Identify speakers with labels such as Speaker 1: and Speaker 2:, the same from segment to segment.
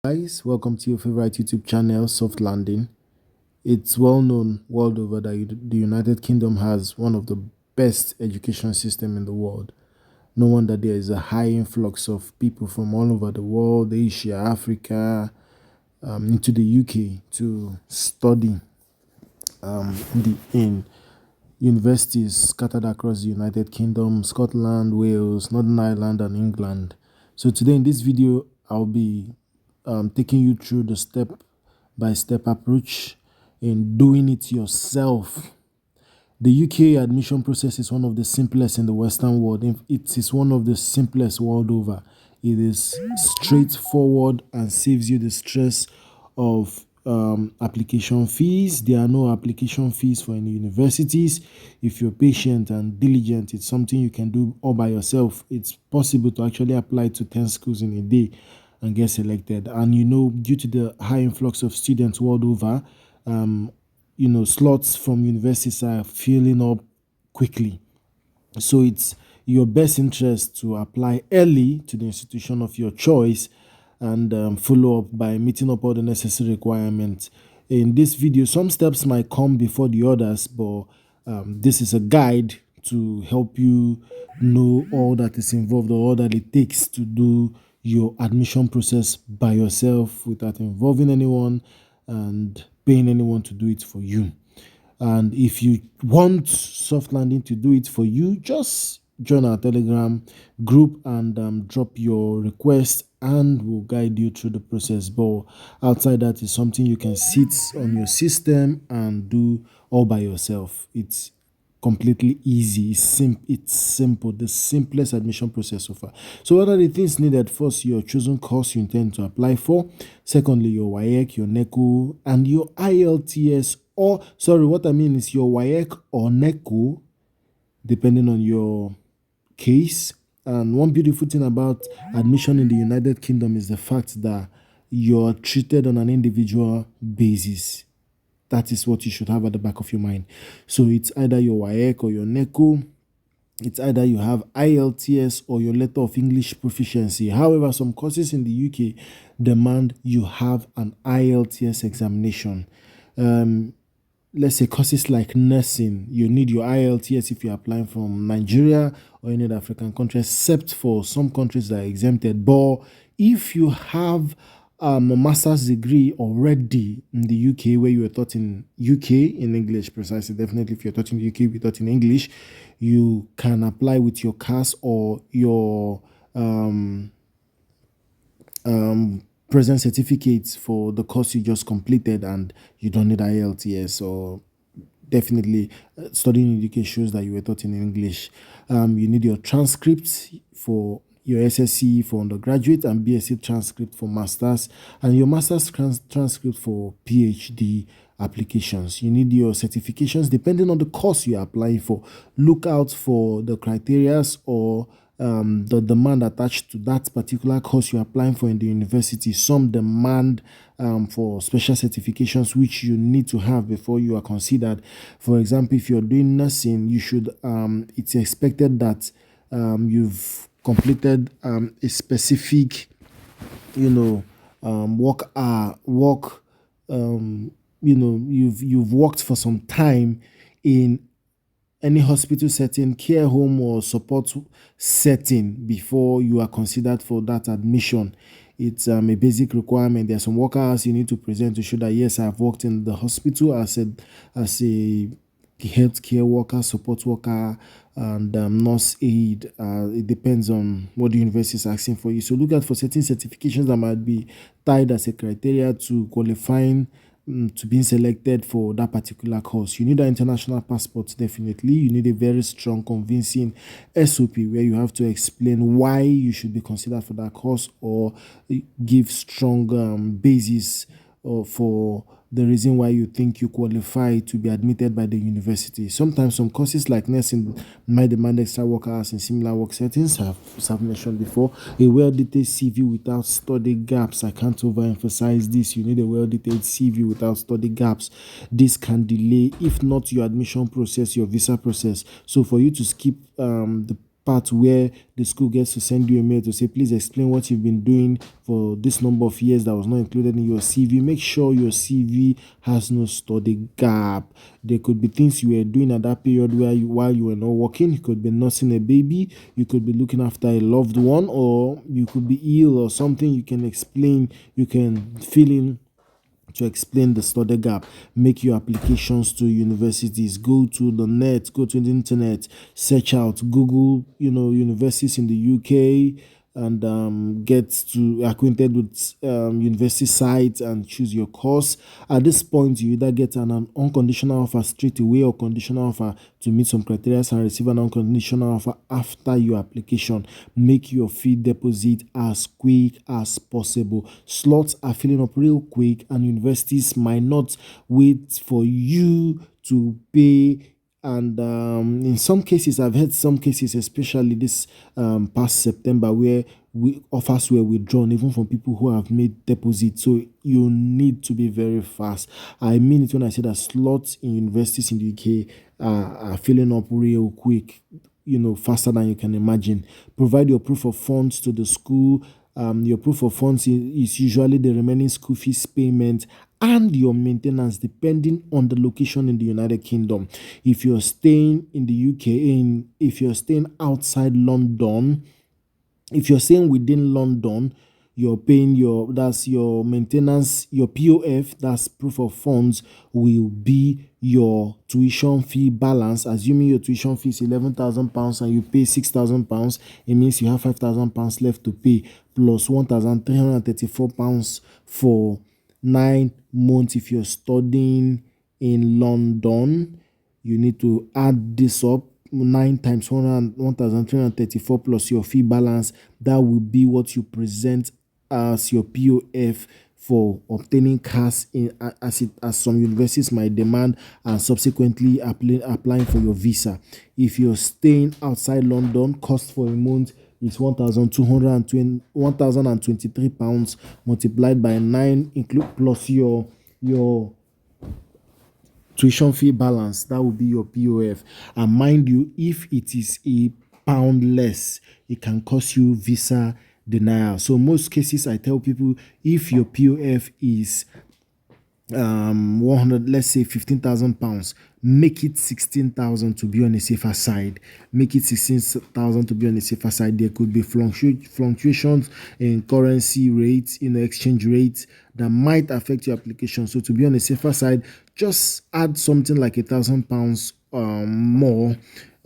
Speaker 1: Guys, welcome to your favorite YouTube channel, Soft Landing. It's well known world over that the United Kingdom has one of the best education system in the world. No wonder there is a high influx of people from all over the world, Asia, Africa, into the UK to study in universities scattered across the United Kingdom, Scotland, Wales, Northern Ireland, and England. So today in this video, I'll be taking you through the step-by-step approach in doing it yourself. The UK admission process is one of the simplest in the Western world. It is one of the simplest world over. It is straightforward and saves you the stress of application fees. There are no application fees for any universities. If you're patient and diligent, it's something you can do all by yourself. It's possible to actually apply to 10 schools in a day and get selected. And due to the high influx of students world over, slots from universities are filling up quickly. So it's your best interest to apply early to the institution of your choice and follow up by meeting up all the necessary requirements. In this video, some steps might come before the others, but this is a guide to help you know all that is involved or all that it takes to do your admission process by yourself without involving anyone and paying anyone to do it for you. And if you want Soft Landing to do it for you, just join our Telegram group and drop your request, and we'll guide you through the process. But outside that is something you can sit on your system and do all by yourself. It's completely easy. It's simple, the simplest admission process so far. So what are the things needed? First, your chosen course you intend to apply for. Secondly, your WAEC, your NECO, and your IELTS, or sorry, what I mean is your WAEC or NECO, depending on your case. And one beautiful thing about admission in the United Kingdom is the fact that you're treated on an individual basis. That is what you should have at the back of your mind. So it's either your WAEC or your NECO. It's either you have IELTS or your letter of English proficiency. However, some courses in the UK demand you have an IELTS examination. Let's say courses like nursing, you need your IELTS if you're applying from Nigeria or any other African country, except for some countries that are exempted. But if you have a master's degree already in the UK, where you were taught in UK in English, precisely, definitely if you're taught in the UK, you'll be taught in English, you can apply with your CAS or your present certificates for the course you just completed, and you don't need IELTS. Or definitely studying in the UK shows that you were taught in English. You need your transcripts for your SSCE for undergraduate and BSc transcript for masters, and your master's transcript for PhD applications. You need your certifications depending on the course you're applying for. Look out for the criteria or the demand attached to that particular course you're applying for in the university. Some demand for special certifications which you need to have before you are considered. For example, if you're doing nursing, you should it's expected that you've completed a specific you've worked for some time in any hospital setting, care home, or support setting before you are considered for that admission. It's a basic requirement. There are some work hours you need to present to show that yes, I've worked in the hospital as a healthcare worker, support worker, and nurse aide. It depends on what the university is asking for you. So look out for certain certifications that might be tied as a criteria to qualifying to being selected for that particular course. You need an international passport, definitely. You need a very strong, convincing SOP where you have to explain why you should be considered for that course, or give strong basis for the reason why you think you qualify to be admitted by the university. Sometimes some courses like nursing might demand extra work hours in similar work settings. I've mentioned before. A well-detailed CV without study gaps. I can't overemphasize this. You need a well-detailed CV without study gaps. This can delay, if not your admission process, your visa process. So for you to skip the part where the school gets to send you a mail to say, please explain what you've been doing for this number of years that was not included in your CV. Make sure your CV has no study gap. There could be things you were doing at that period while you were not working. You could be nursing a baby, you could be looking after a loved one, or you could be ill or something. You can explain, you can fill in to explain the study gap. Make your applications to universities. Go to the net, go to the internet, search out, Google, universities in the UK, and get to acquainted with university sites and choose your course. At this point, you either get an unconditional offer straight away or conditional offer to meet some criteria and receive an unconditional offer after your application. Make your fee deposit as quick as possible. Slots are filling up real quick, and universities might not wait for you to pay. And in some cases, I've heard some cases, especially this past September, where offers were withdrawn even from people who have made deposits. So you need to be very fast. I mean it when I say that slots in universities in the UK are filling up real quick, faster than you can imagine. Provide your proof of funds to the school. Your proof of funds is usually the remaining school fees payment and your maintenance, depending on the location in the United Kingdom. If you're staying in the UK, if you're staying outside London, if you're staying within London, you're paying that's your maintenance, your POF, that's proof of funds, will be your tuition fee balance. Assuming your tuition fee is £11,000 and you pay £6,000, it means you have £5,000 left to pay, plus £1,334 for 9 months. If you're studying in London, you need to add this up. 9 times 1,334 plus your fee balance. That will be what you present as your POF for obtaining CAS as some universities might demand, and subsequently applying for your visa. If you're staying outside London, cost for a month is £1,023 multiplied by 9, include plus your tuition fee balance. That will be your POF. And mind you, if it is a pound less, it can cost you visa denial. So most cases, I tell people, if your POF is 100, let's say £15,000, make it 16,000 to be on the safer side. Make it 16,000 to be on the safer side. There could be fluctuations in currency rates, exchange rates, that might affect your application. So to be on the safer side, just add something like £1,000 more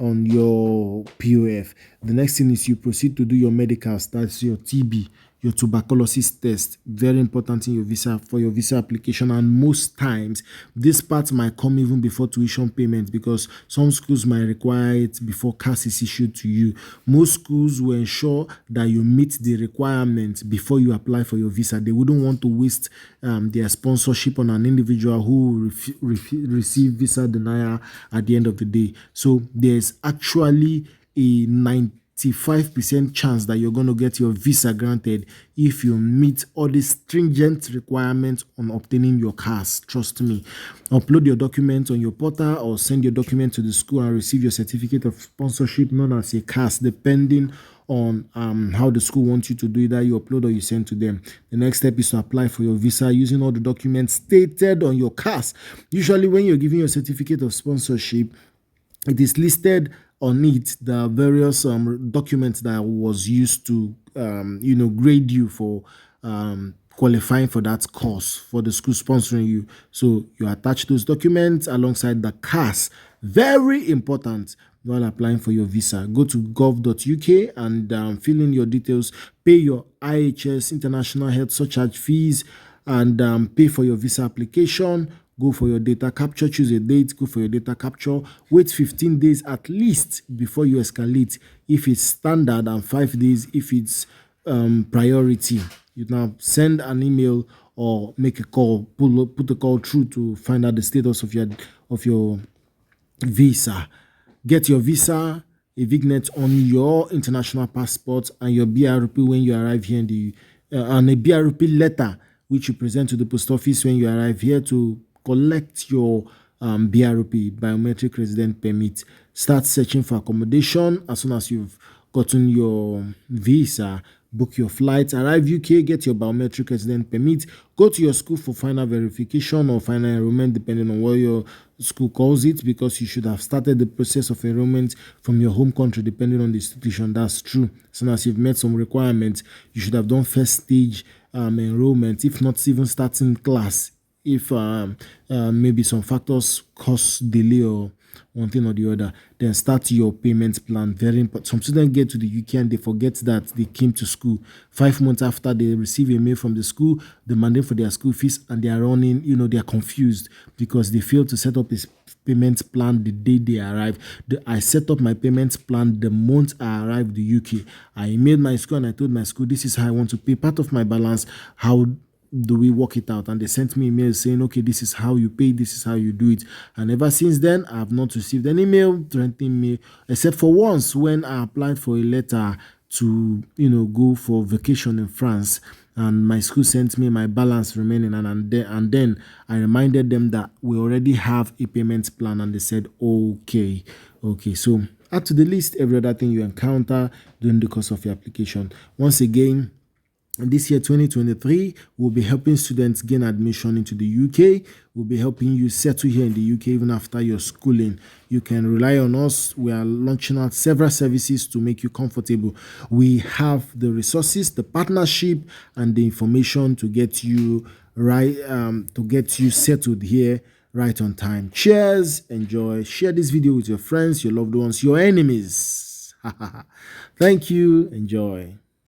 Speaker 1: on your POF. The next thing is you proceed to do your medicals. That's your TB, your tuberculosis test. Very important in your visa, for your visa application. And most times this part might come even before tuition payment, because some schools might require it before CAS is issued to you. Most schools will ensure that you meet the requirements before you apply for your visa. They wouldn't want to waste their sponsorship on an individual who will receive visa denial at the end of the day. So there's actually a 95% chance that you're going to get your visa granted if you meet all the stringent requirements on obtaining your CAS. Trust me. Upload your documents on your portal or send your document to the school and receive your certificate of sponsorship, known as a CAS, depending on how the school wants you to do. Either you upload or you send to them. The next step is to apply for your visa using all the documents stated on your CAS. Usually when you're giving your certificate of sponsorship, it is listed on it the various documents that was used to grade you for qualifying for that course, for the school sponsoring you. So you attach those documents alongside the CAS. Very important while applying for your visa. Go to gov.uk and fill in your details. Pay your IHS international health surcharge fees and pay for your visa application. Go for your data capture, choose a date, go for your data capture. Wait 15 days at least before you escalate if it's standard, and 5 days if it's priority. You now send an email or make a call, put a call through to find out the status of your visa. Get your visa, a vignet on your international passport and your BRP when you arrive here in the and a BRP letter which you present to the post office when you arrive here to collect your BRP, biometric resident permit. Start searching for accommodation as soon as you've gotten your visa, book your flights, arrive UK, get your biometric resident permit, go to your school for final verification or final enrollment, depending on what your school calls it, because you should have started the process of enrollment from your home country, depending on the institution. That's true. As soon as you've met some requirements, you should have done first stage enrollment, if not even starting class, if maybe some factors cause delay or one thing or the other. Then start your payment plan. Very important. Some students get to the UK and they forget that they came to school 5 months after they receive a mail from the school demanding for their school fees, and they are running, they are confused because they failed to set up a payment plan the day they arrived. I set up my payment plan the month I arrived the UK. I emailed my school and I told my school, this is how I want to pay part of my balance. How do we work it out? And they sent me emails saying, okay, this is how you pay, this is how you do it. And ever since then, I have not received any mail threatening me, except for once when I applied for a letter to go for vacation in France, and my school sent me my balance remaining, and then I reminded them that we already have a payment plan, and they said okay. So add to the list every other thing you encounter during the course of your application. Once again, this year 2023, we'll be helping students gain admission into the UK. We'll be helping you settle here in the UK even after your schooling. You can rely on us. We are launching out several services to make you comfortable. We have the resources, the partnership, and the information to get you right, to get you settled here right on time. Cheers, enjoy, share this video with your friends, your loved ones, your enemies. Thank you, enjoy.